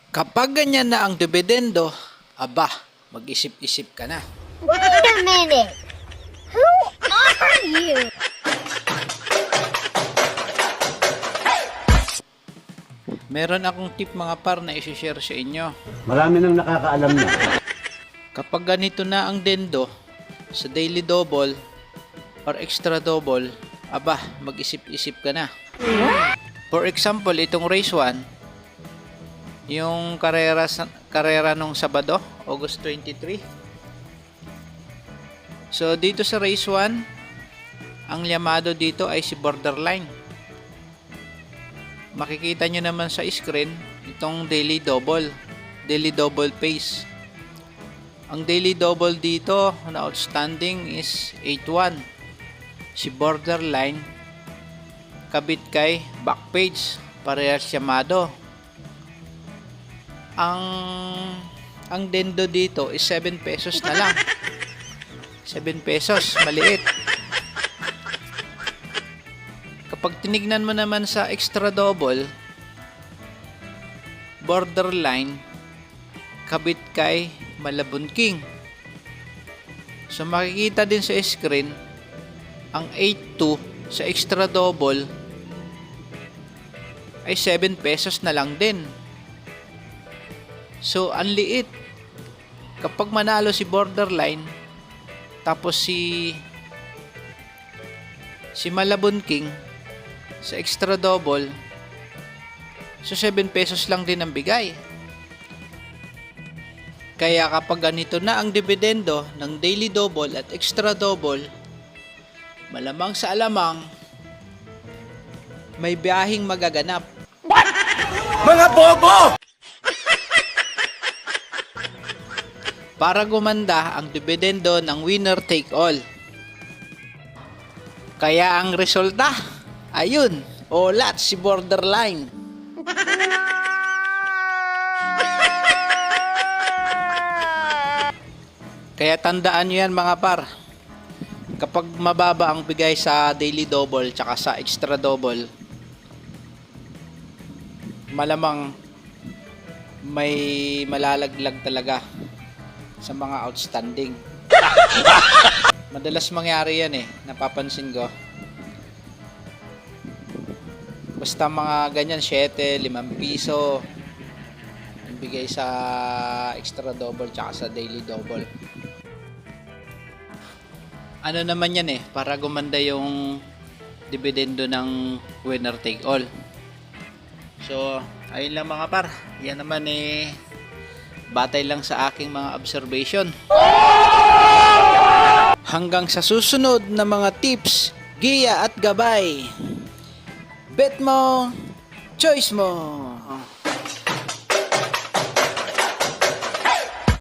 Kapag ganyan na ang dividendo, aba, mag-isip-isip ka na. Wait a minute. Who are you? Meron akong tip mga par na isi-share sa inyo. Marami nang nakakaalam na. Kapag ganito na ang dendo sa daily double or extra double, aba, mag-isip-isip ka na. For example, itong race 1, yung karera nung Sabado, August 23. So, dito sa race 1, ang llamado dito ay si Borderline. Makikita nyo naman sa screen itong daily double pace. Ang daily double dito na outstanding is 8-1. Si Borderline kabit kay Backpage, parehas llamado. Ang dendo dito is 7 pesos na lang. 7 pesos, maliit. Kapag tinignan mo naman sa extra double, Borderline kabit kay Malabon King. So makikita din sa screen ang 8-2 sa extra double ay 7 pesos na lang din. So ang liit. Kapag manalo si Borderline tapos si Malabon King sa extra double, so 7 pesos lang din ang bigay. Kaya kapag ganito na ang dividendo ng daily double at extra double, malamang sa alamang may biyaheng magaganap. Mga bobo! Para gumanda ang dividendo ng winner take all. Kaya ang resulta, ayun, ulat si Borderline. Kaya tandaan nyo yan mga par. Kapag mababa ang bigay sa daily double tsaka sa extra double, malamang may malalaglag talaga sa mga outstanding. Madalas mangyari yan napapansin ko. Basta mga ganyan, 7, 5 piso ang bigay sa extra double tsaka sa daily double. Ano naman yan para gumanda yung dividendo ng winner take all. So, ayun lang mga par. Yan naman batay lang sa aking mga observation. Hanggang sa susunod na mga tips, giya at gabay. Bet mo, choice mo.